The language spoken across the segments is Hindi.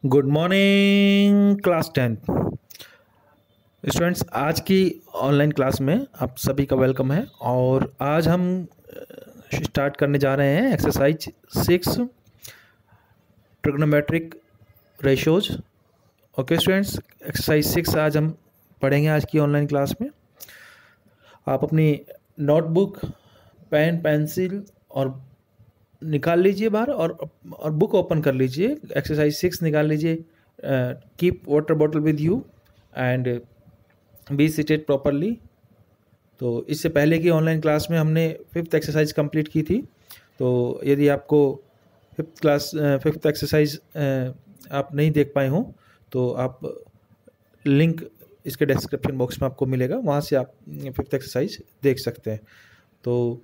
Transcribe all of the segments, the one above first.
Good morning class 10 students. आज की ऑनलाइन क्लास में आप सभी का वेलकम है। और आज हम स्टार्ट करने जा रहे हैं exercise 6 trigonometric ratios. Okay students, exercise 6 आज हम पढ़ेंगे आज की ऑनलाइन क्लास में। आप अपनी नोटबुक, पेन, पेंसिल और निकाल लीजिए बाहर और बुक ओपन कर लीजिए। एक्सरसाइज 6 निकाल लीजिए। Keep water bottle with you and be seated properly. तो इससे पहले की ऑनलाइन क्लास में हमने 5th एक्सरसाइज कंप्लीट की थी। तो यदि आपको 5th एक्सरसाइज आप नहीं देख पाए हों तो आप लिंक इसके डिस्क्रिप्शन बॉक्स में आपको मिलेगा, वहाँ से आप 5th एक्सरसाइज देख सकते हैं। तो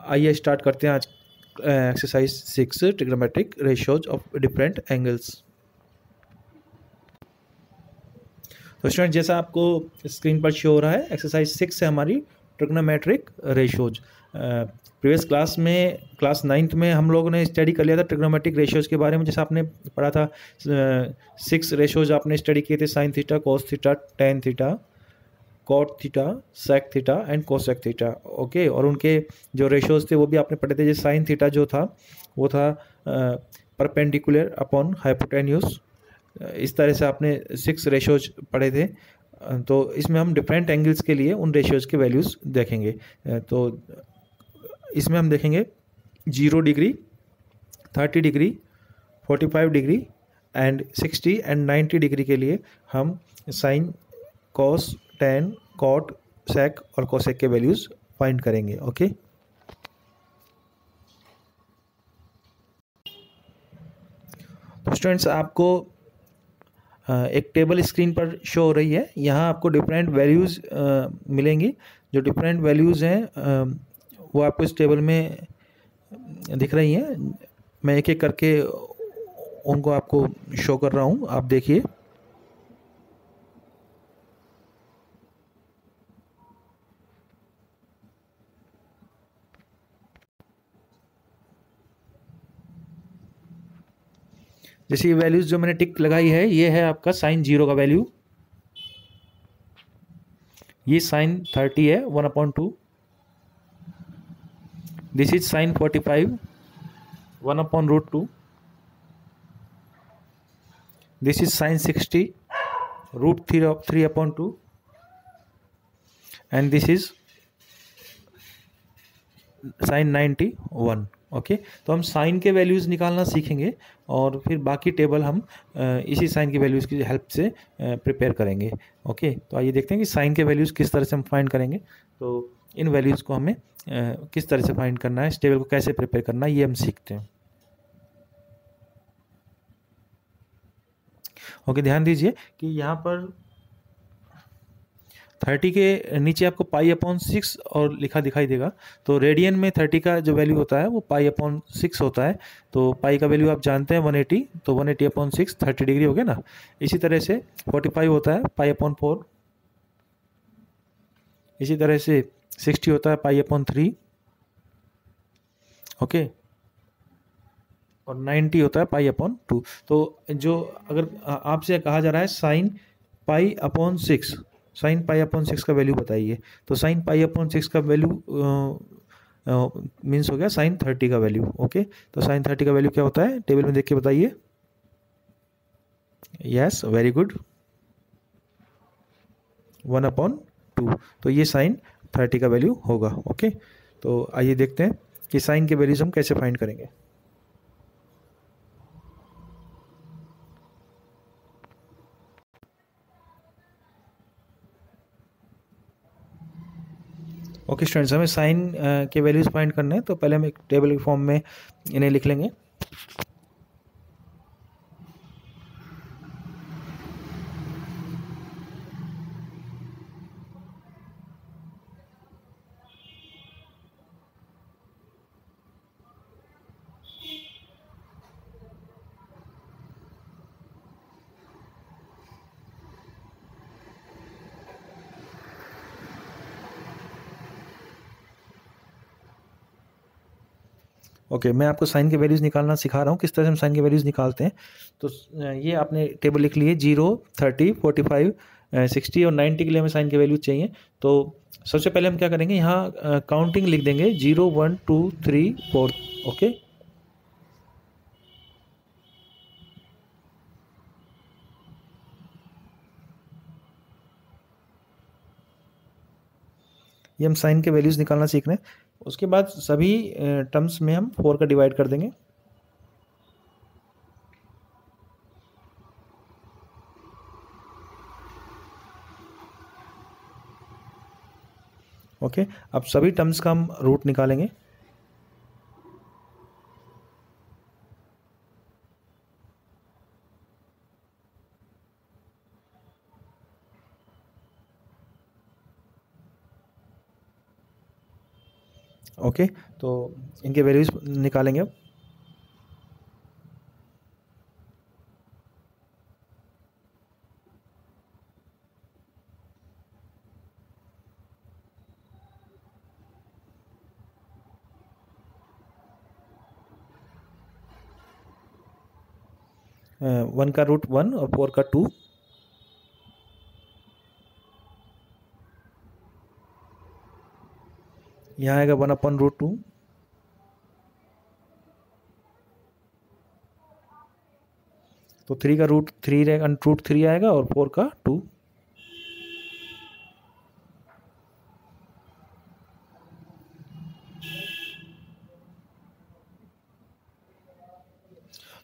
आइए स्टार्ट करते हैं आज exercise 6 trigonometric ratios of different angles. तो स्टूडेंट, जैसा आपको स्क्रीन पर शो हो रहा है, एक्सरसाइज 6 है हमारी ट्रिग्नोमेट्रिक रेशियोज। प्रीवियस क्लास में क्लास 9th में हम लोगों ने स्टडी कर लिया था ट्रिग्नोमेट्रिक रेशियोज के बारे में। जैसा आपने पढ़ा था 6 रेशियोज आपने स्टडी किए थे, sine theta, cos theta, tan theta, cot theta, sec theta and cosec theta. Okay, और उनके जो रेशियोज थे वो भी आपने पढ़े थे। जैसे साइन थीटा जो था वो था परपेंडिकुलर अपॉन हाइपोटेन्यूज। इस तरह से आपने 6 रेशियोज पढ़े थे। तो इसमें हम डिफरेंट एंगल्स के लिए उन रेशियोज के वैल्यूज़ देखेंगे। तो इसमें हम देखेंगे 0 degree, 30 degree, 45 degree and 60 and 90 degree के लिए हम साइन, कॉस, टेन, कॉट, सेक और कोसेक के वैल्यूज़ फाइंड करेंगे। ओके, तो स्टूडेंट्स आपको एक टेबल स्क्रीन पर शो हो रही है। यहाँ आपको डिफरेंट वैल्यूज़ मिलेंगी। जो डिफरेंट वैल्यूज़ हैं वो आपको इस टेबल में दिख रही हैं। मैं एक एक करके उनको आपको शो कर रहा हूँ, आप देखिए। जैसे ये वैल्यूज़ जो मैंने टिक लगाई है, ये है आपका साइन 0 का वैल्यू। ये साइन 30 है 1/2। This is sine 45 1/√2। This is sine 60 √3/2 and this is sine 91। Okay, तो हम साइन के वैल्यूज़ निकालना सीखेंगे और फिर बाकी टेबल हम इसी साइन की वैल्यूज़ की हेल्प से प्रिपेयर करेंगे। ओके, तो आइए देखते हैं कि साइन के वैल्यूज़ किस तरह से हम फाइंड करेंगे। तो इन वैल्यूज़ को हमें किस तरह से फाइंड करना है, इस टेबल को कैसे प्रिपेयर करना है, ये हम सीखते हैं। ओके, ध्यान दीजिए कि यहाँ पर 30 के नीचे आपको π/6 और लिखा दिखाई देगा। तो रेडियन में 30 का जो वैल्यू होता है वो π/6 होता है। तो पाई का वैल्यू आप जानते हैं 180, तो 180/6 30 डिग्री हो गया ना। इसी तरह से 45 होता है π/4। इसी तरह से 60 होता है π/3। ओके, और 90 होता है π/2। तो जो अगर आपसे कहा जा रहा है साइन π/6, साइन π/6 का वैल्यू बताइए, तो साइन π/6 का वैल्यू मीन्स हो गया साइन 30 का वैल्यू। ओके, तो साइन 30 का वैल्यू क्या होता है, टेबल में देख के बताइए। Yes, very good, 1/2। तो ये साइन 30 का वैल्यू होगा। ओके, तो आइए देखते हैं कि साइन के वैल्यूज हम कैसे फाइंड करेंगे। ओके स्टूडेंट्स, हमें साइन के वैल्यूज़ फाइंड करना है। तो पहले हम एक टेबल के फॉर्म में इन्हें लिख लेंगे। ओके, मैं आपको साइन के वैल्यूज़ निकालना सिखा रहा हूँ, किस तरह से हम साइन के वैल्यूज़ निकालते हैं। तो ये आपने टेबल लिख ली है, 0, 30, 45, 60 और 90 के लिए हमें साइन के वैल्यूज चाहिए। तो सबसे पहले हम क्या करेंगे, यहाँ काउंटिंग लिख देंगे, 0, 1, 2, 3, 4। ओके, ये हम साइन के वैल्यूज़ निकालना सीख रहे हैं। उसके बाद सभी टर्म्स में हम 4 का डिवाइड कर देंगे। ओके, अब सभी टर्म्स का हम रूट निकालेंगे। ओके, तो इनके वैल्यूज निकालेंगे अब। वन का रूट 1 और 4 का 2। यहाँ आएगा 1/√2। तो 3 का रूट 3 रहेगा, √3 आएगा और 4 का 2।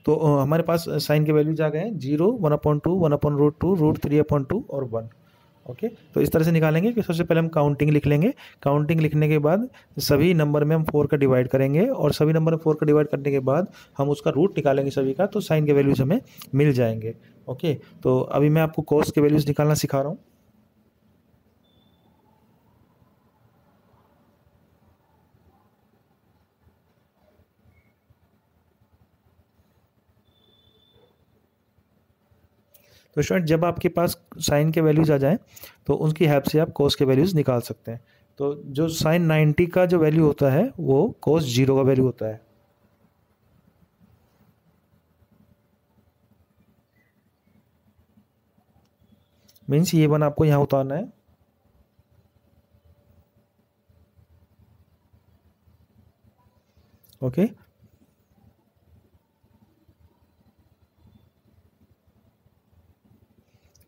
तो हमारे पास साइन के वैल्यूज आ गए हैं, 0, 1/2, 1/√2, √3/2 और 1। ओके, तो इस तरह से निकालेंगे कि सबसे पहले हम काउंटिंग लिख लेंगे। काउंटिंग लिखने के बाद सभी नंबर में हम 4 का डिवाइड करेंगे और सभी नंबर में 4 का डिवाइड करने के बाद हम उसका रूट निकालेंगे सभी का, तो साइन के वैल्यूज हमें मिल जाएंगे। ओके, तो अभी मैं आपको कॉस के वैल्यूज निकालना सिखा रहा हूँ। तो स्टूडेंट, जब आपके पास साइन के वैल्यूज आ जाएं तो उसकी हेल्प से आप कॉस के वैल्यूज निकाल सकते हैं। तो जो साइन 90 का जो वैल्यू होता है वो कॉस 0 का वैल्यू होता है। मीन्स ये 1 आपको यहाँ उतारना है। ओके,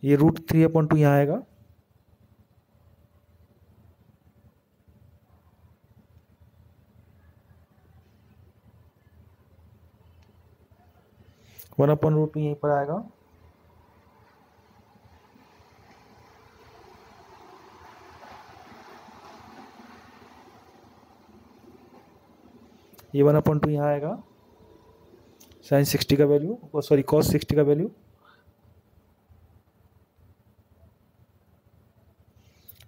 ये √3/2 यहाँ आएगा। √2 यहीं पर आएगा। ये 1/2 यहाँ आएगा। साइन 60 का वैल्यू, सॉरी कॉस 60 का वैल्यू,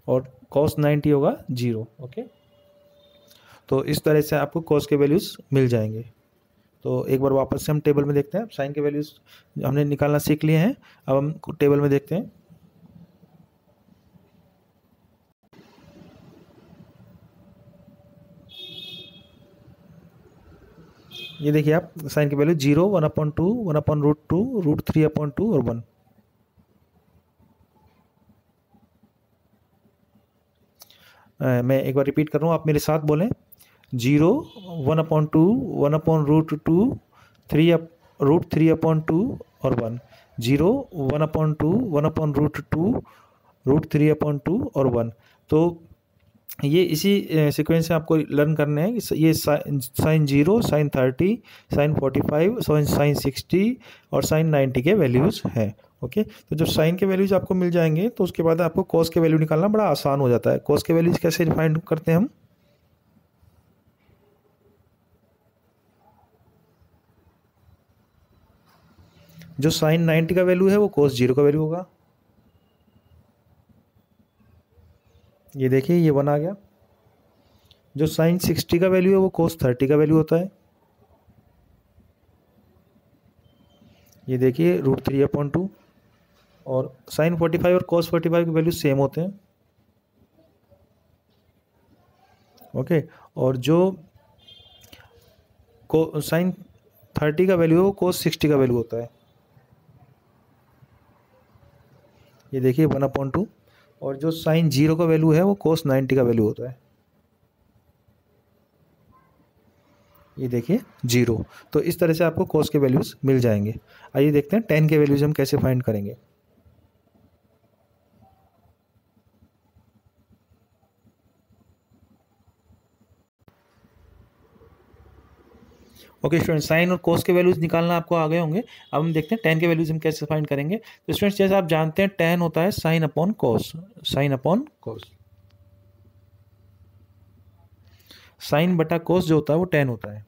और कॉस 90 होगा 0। ओके, तो इस तरह से आपको कॉस के वैल्यूज मिल जाएंगे। तो एक बार वापस से हम टेबल में देखते हैं। साइन के वैल्यूज हमने निकालना सीख लिए हैं, अब हम टेबल में देखते हैं। ये देखिए आप, साइन की वैल्यू 0, 1/2, 1/√2, √3/2 और 1। मैं एक बार रिपीट कर रहा हूँ, आप मेरे साथ बोलें। 0, 1/2, 1/√2, √3/2 और 1। 0, 1/2, 1/√2, √3/2 और 1। तो ये इसी सीक्वेंस से आपको लर्न करने हैं। ये साइन 0, साइन 30, साइन 45, साइन 60 और साइन 90 के वैल्यूज़ हैं। ओके, तो जब साइन के वैल्यूज़ आपको मिल जाएंगे तो उसके बाद आपको कॉस के वैल्यू निकालना बड़ा आसान हो जाता है। कॉस के वैल्यूज़ कैसे डिफाइन करते हैं हम? जो साइन 90 का वैल्यू है वो कॉस 0 का वैल्यू होगा। ये देखिए, ये 1 आ गया। जो साइन 60 का वैल्यू है वो कॉस 30 का वैल्यू होता है। ये देखिए, √3/2। और साइन 45 और कॉस 45 के वैल्यू सेम होते हैं। ओके, और जो को साइन 30 का वैल्यू है वो कोस 60 का वैल्यू होता है। ये देखिए 1/2, और जो साइन 0 का वैल्यू है वो कोस 90 का वैल्यू होता है। ये देखिए 0। तो इस तरह से आपको कोस के वैल्यूज़ मिल जाएंगे। आइए देखते हैं टेन के वैल्यूज़ हम कैसे फाइंड करेंगे। ओके स्टूडेंट, साइन और कोस के वैल्यूज निकालना आपको आ गए होंगे। अब हम देखते हैं टेन के वैल्यूज हम कैसे फाइंड करेंगे। तो स्टूडेंट्स, जैसे आप जानते हैं टेन होता है sine upon cos. Sine upon cos, sine बटा कोस जो होता है वो टेन होता है।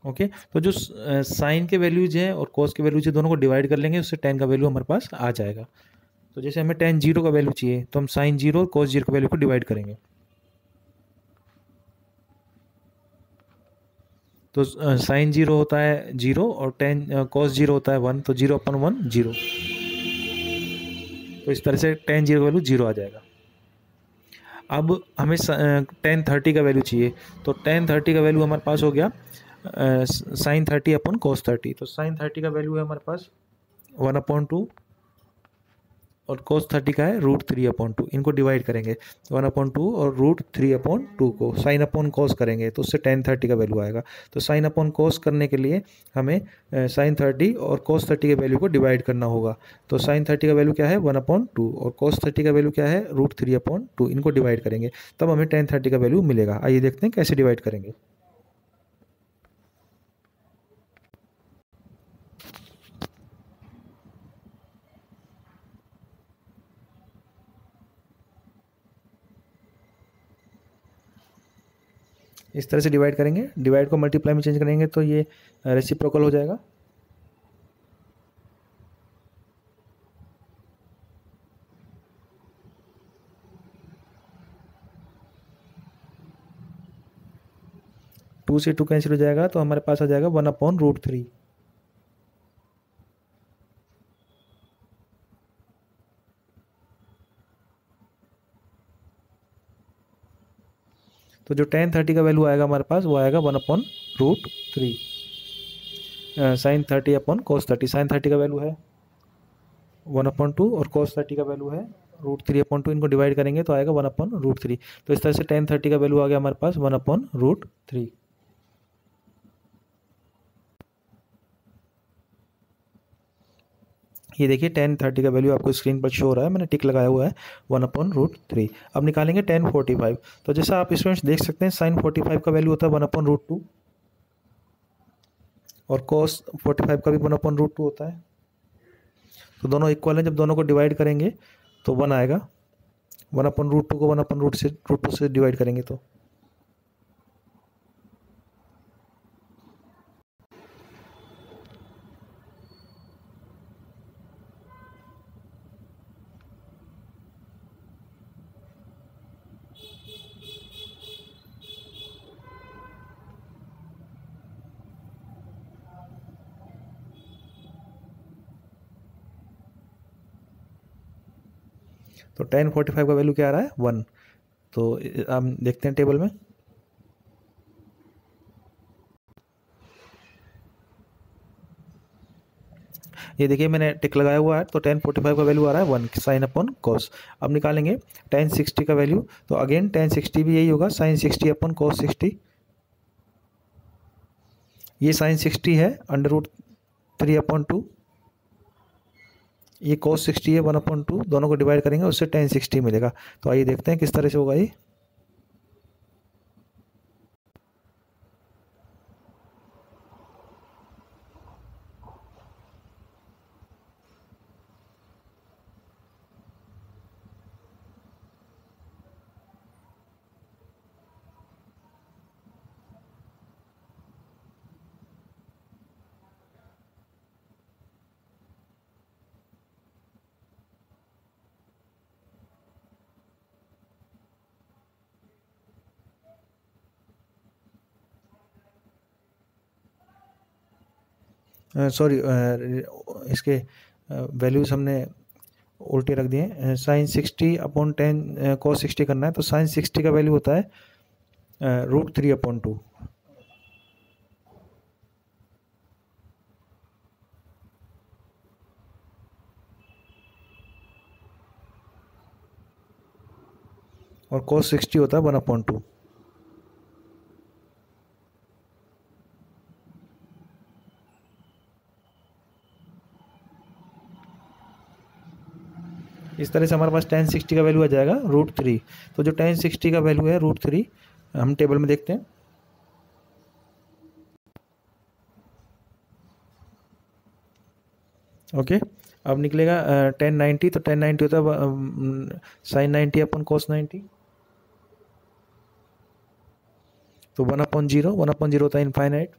ओके तो जो साइन के वैल्यूज हैं और कोस के वैल्यूज है दोनों को डिवाइड कर लेंगे, उससे टेन का वैल्यू हमारे पास आ जाएगा। तो जैसे हमें टेन 0 का वैल्यू चाहिए तो हम साइन 0 और कोस 0 का वैल्यू को डिवाइड करेंगे। तो साइन 0 होता है 0 और टेन कोस 0 होता है 1, तो 0/1 0। तो इस तरह से टेन 0 का वैल्यू 0 आ जाएगा। अब हमें टेन 30 का वैल्यू चाहिए, तो टेन 30 का वैल्यू हमारे पास हो गया साइन 30 अपॉन कोस 30। तो साइन 30 का वैल्यू है हमारे पास 1/2 और कोस 30 का है √3/2। इनको डिवाइड करेंगे 1/2 और √3/2 को साइन अपॉन कोस करेंगे तो उससे टेन 30 का वैल्यू आएगा। तो साइन अपॉन कोस करने के लिए हमें साइन 30 और कोस 30 के वैल्यू को डिवाइड करना होगा। तो साइन 30 का वैल्यू क्या है 1/2 और कोस 30 का वैल्यू क्या है √3/2। इनको डिवाइड करेंगे तब हमें टेन 30 का वैल्यू मिलेगा। आइए देखते हैं कैसे डिवाइड करेंगे। इस तरह से डिवाइड करेंगे, डिवाइड को मल्टीप्लाई में चेंज करेंगे तो ये रेसिप्रोकल हो जाएगा। टू से टू कैंसिल हो जाएगा तो हमारे पास आ जाएगा 1/√3। तो जो टेन 30 का वैल्यू आएगा हमारे पास वो आएगा 1/√3 साइन 30 अपॉन कोस 30। साइन 30 का वैल्यू है 1/2 और कोस 30 का वैल्यू है √3/2। इनको डिवाइड करेंगे तो आएगा 1/√3। तो इस तरह से टेन 30 का वैल्यू आ गया हमारे पास 1/√3। ये देखिए टेन 30 का वैल्यू आपको स्क्रीन पर शो हो रहा है, मैंने टिक लगाया हुआ है 1/√3। अब निकालेंगे टेन 45। तो जैसा आप स्टूडेंट्स देख सकते हैं साइन 45 का वैल्यू होता है 1/√2 और कोस 45 का भी 1/√2 होता है। तो दोनों इक्वल हैं, जब दोनों को डिवाइड करेंगे तो 1 आएगा। 1/√2 को 1/√2 से डिवाइड करेंगे तो टेन 45 का वैल्यू क्या आ रहा है 1। तो हम देखते हैं टेबल में। ये देखिए मैंने टिक लगाया हुआ है, तो टेन 45 का वैल्यू आ रहा है 1 साइन अपॉन कोस। अब निकालेंगे टेन 60 का वैल्यू, तो अगेन टेन 60 भी यही होगा साइन 60 अपॉन कोस 60। ये साइन 60 है √3/2, ये कोस 60 है 1/2। दोनों को डिवाइड करेंगे उससे टेन 60 मिलेगा। तो आइए देखते हैं किस तरह से होगा ये। सॉरी, इसके वैल्यूज़ हमने उल्टे रख दिए। साइन 60/10 cos 60 करना है, तो साइन 60 का वैल्यू होता है √3/2। और cos 60 होता है 1/2। इस तरह से हमारे पास tan 60 का वैल्यू आ जाएगा √3। तो जो tan 60 का वैल्यू है √3, हम टेबल में देखते हैं। ओके, अब निकलेगा tan 90, तो tan 90 होता है sin 90/cos 90। तो 1/0, 1/0 होता है इनफाइनाइट।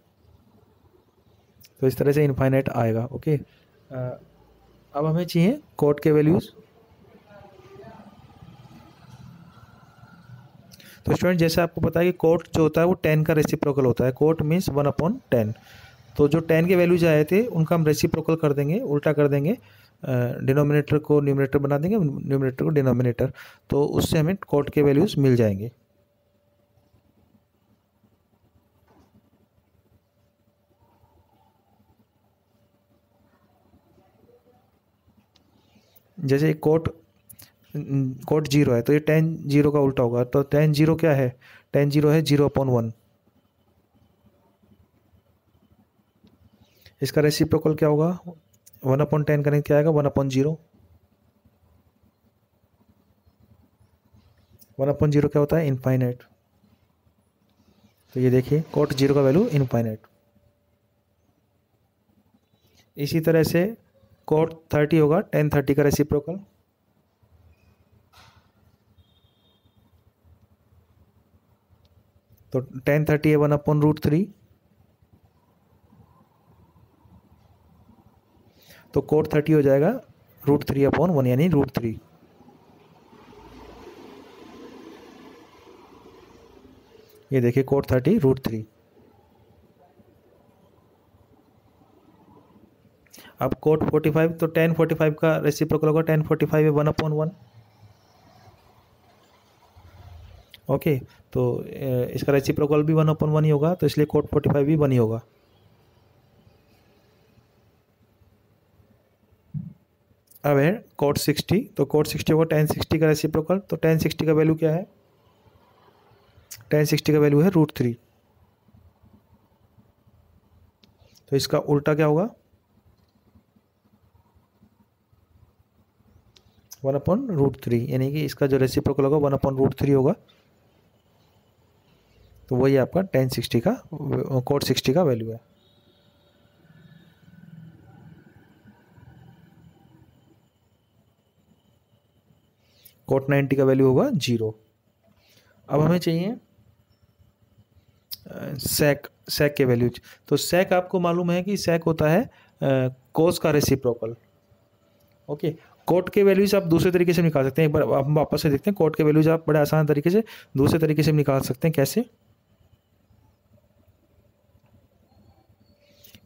तो इस तरह से इनफाइनाइट आएगा। ओके, अब हमें चाहिए कोट के वैल्यूज़। तो स्टूडेंट, जैसे आपको पता है कि कोट जो होता है वो 10 का रेसिप्रोकल होता है। Cot means 1/10। तो जो 10 के वैल्यूज आए थे उनका हम रेसिप्रोकल कर देंगे, उल्टा कर देंगे। डिनोमिनेटर को न्यूमरेटर बना देंगे, न्यूमरेटर को डिनोमिनेटर। तो उससे हमें कोट के वैल्यूज मिल जाएंगे। जैसे कोट 0 है, तो ये tan 0 का उल्टा होगा। तो tan 0 क्या है? tan 0 है 0/1। इसका रेसिप्रोकल क्या होगा? 1/10 करेंगे, क्या आएगा? 1/0। 1/0 क्या होता है? इनफाइनाइट। तो ये देखिए कोट 0 का वैल्यू इनफाइनाइट। इसी तरह से कोट 30 होगा tan 30 का रेसिप्रोकल। तो tan 30 है 1/√3। तो कोट 30 हो जाएगा √3/1, यानी √3। ये देखिए कोट 30 √3। अब कोट 45, तो tan 45 का रेसिप्रोकल होगा tan 45 है 1/1। ओके, तो इसका रेसिप्रोकल भी 1/1 ही होगा, तो इसलिए कोट 45 भी 1 ही होगा। अब है कोट 60, तो कोट 60 होगा tan 60 का रेसिप्रोकल। तो tan 60 का वैल्यू क्या है? tan 60 का वैल्यू है √3। तो इसका उल्टा क्या होगा? 1/√3, यानी कि इसका जो रेसिप्रोकल होगा 1/√3 होगा। तो वही आपका tan 60 का कोट 60 का वैल्यू है। कोट 90 का वैल्यू होगा 0। अब हमें चाहिए सेक के वैल्यूज। तो सेक आपको मालूम है कि सेक होता है कोस का रेसिप्रोकल। ओके, कोट के वैल्यूज आप दूसरे तरीके से निकाल सकते हैं। एक बार हम वापस से देखते हैं। कोट के वैल्यूज आप बड़े आसान तरीके से दूसरे तरीके से निकाल सकते हैं। कैसे?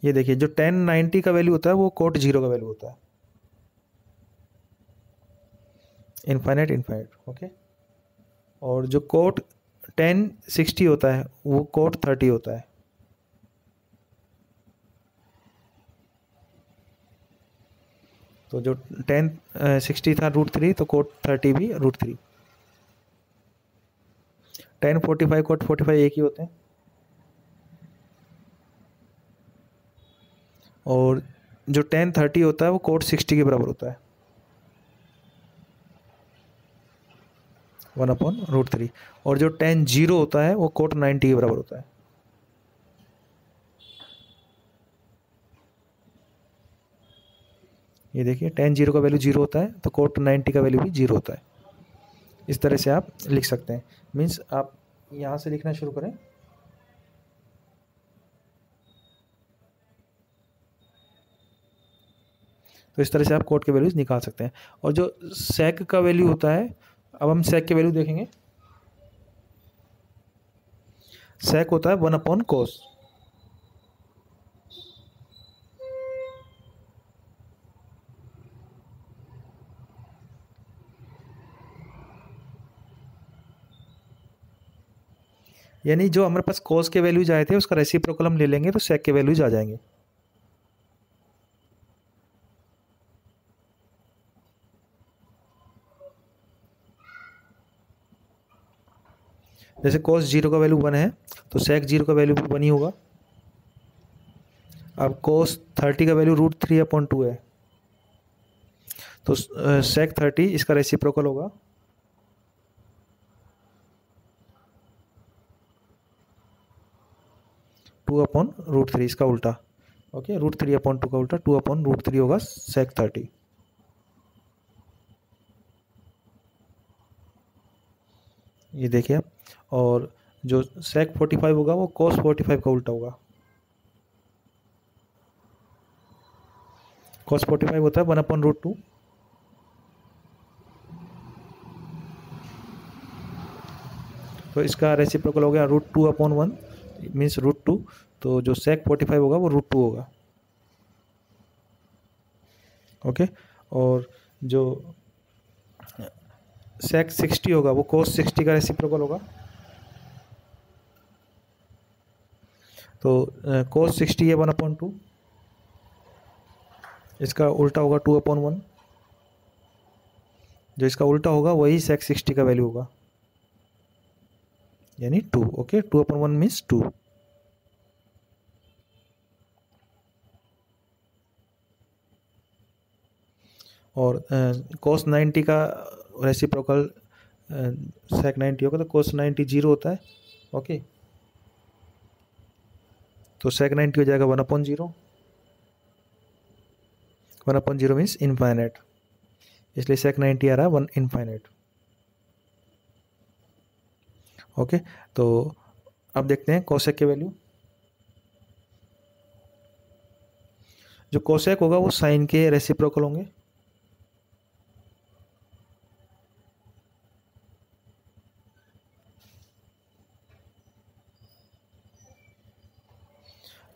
ये देखिए, जो tan 90 का वैल्यू होता है वो कोट 0 का वैल्यू होता है। Infinite infinite. ओके, और जो कोट tan 60 होता है वो कोट 30 होता है। तो जो tan 60 था √3, तो कोट 30 भी √3। tan 45 कोट 45 एक ही होते हैं। और जो tan 30 होता है वो कोट 60 के बराबर होता है, 1/√3। और जो tan 0 होता है वो कोट 90 के बराबर होता है। ये देखिए tan 0 का वैल्यू 0 होता है, तो कोट 90 का वैल्यू भी 0 होता है। इस तरह से आप लिख सकते हैं। मीन्स आप यहाँ से लिखना शुरू करें। तो इस तरह से आप कोट के वैल्यूज निकाल सकते हैं। और जो सेक का वैल्यू होता है, अब हम सेक के वैल्यू देखेंगे। सेक होता है 1/cos। यानी जो हमारे पास कॉस के वैल्यूज आए थे उसका रेसिप्रोकल हम ले लेंगे तो सेक के वैल्यूज आ जाएंगे। जैसे कॉस 0 का वैल्यू 1 है तो सेक 0 का वैल्यू भी 1 ही होगा। अब cos 30 का वैल्यू √3/2 है तो sec 30 इसका रेसिप्रोकल होगा। (2/√3) इसका उल्टा। ओके, √3/2 का उल्टा 2/√3 होगा sec 30। ये देखिए आप। और जो sec 45 होगा वो cos 45 का उल्टा होगा। cos 45 होता है 1/√2। तो इसका रेसिप्रोकल हो गया √2/1 मीन्स √2। तो जो sec 45 होगा वो √2 होगा। ओके, और जो sec 60 होगा वो cos 60 का रेसिप्रोकल होगा। तो cos 60 है 1/2, इसका उल्टा होगा 2/1। जो इसका उल्टा होगा वही sec 60 का वैल्यू होगा, यानी 2। Okay, 2/1 means 2। और cos 90 का रेसिप्रोकल sec 90 होगा तो cos 90 0 होता है। ओके, तो sec 90 हो जाएगा 1/0। 1/0 मीन्स इनफाइनाइट, इसलिए sec 90 आ रहा है 1 इनफाइनाइट। ओके, तो अब देखते हैं cosec के वैल्यू। जो cosec होगा वो साइन के रेसिप्रोकल होंगे।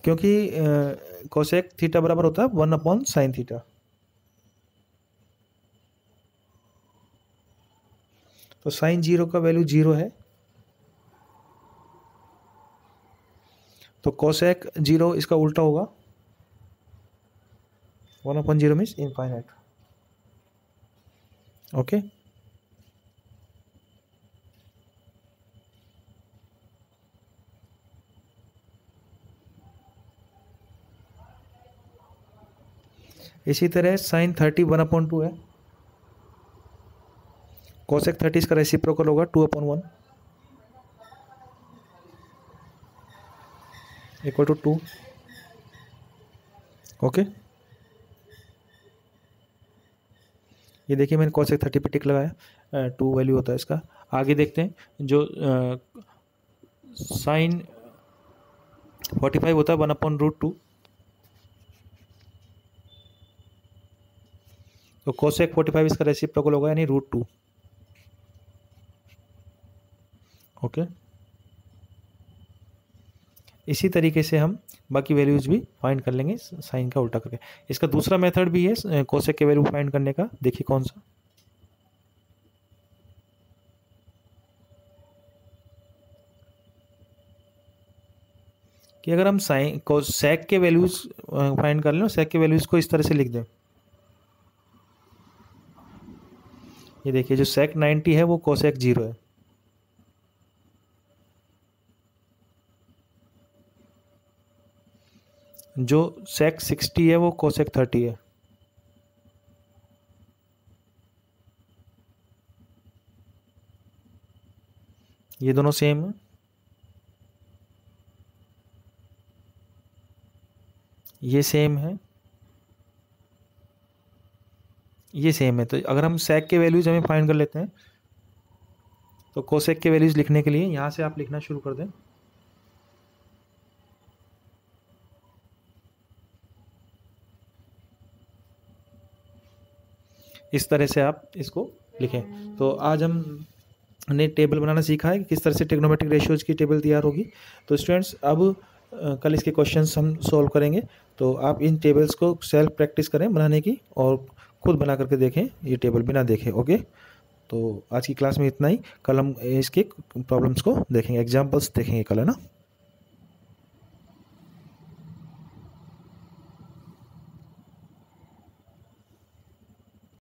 क्योंकि cosec थीटा बराबर होता है 1/sin थीटा। तो sin 0 का वैल्यू 0 है तो cosec 0 इसका उल्टा होगा 1/0 मीन्स इनफाइनाइट। ओके, इसी तरह sin 30 1/2 है। cosec 30 इसका रेसिप्रोकल होगा 2/1 इक्वल टू 2। ओके, ये देखिए मैंने cosec 30 पे टिक लगाया, 2 वैल्यू होता है इसका। आगे देखते हैं जो sin 45 होता है 1/√2। तो cosec 45 इसका रेसिप्रोकल होगा यानी √2। ओके, इसी तरीके से हम बाकी वैल्यूज भी फाइंड कर लेंगे साइन का उल्टा करके। इसका दूसरा मेथड भी है cosec के वैल्यू फाइंड करने का, देखिए कौन सा। कि अगर हम साइन sec के वैल्यूज फाइंड कर लें, sec के वैल्यूज को इस तरह से लिख दें। ये देखिए जो sec 90 है वो cosec 0 है। जो sec 60 है वो cosec 30 है। ये दोनों सेम है, ये सेम है, ये सेम है। तो अगर हम sec के वैल्यूज हमें फाइंड कर लेते हैं तो cosec के वैल्यूज लिखने के लिए यहाँ से आप लिखना शुरू कर दें। इस तरह से आप इसको लिखें। तो आज हमने टेबल बनाना सीखा है कि किस तरह से ट्रिग्नोमेट्रिक रेशियोज की टेबल तैयार होगी। तो स्टूडेंट्स अब कल इसके क्वेश्चंस हम सॉल्व करेंगे, तो आप इन टेबल्स को सेल्फ प्रैक्टिस करें बनाने की और खुद बना करके देखें ये टेबल बिना देखे। ओके। तो आज की क्लास में इतना ही। कल हम इसके प्रॉब्लम्स को देखेंगे, एग्जाम्पल्स देखेंगे कल, है ना।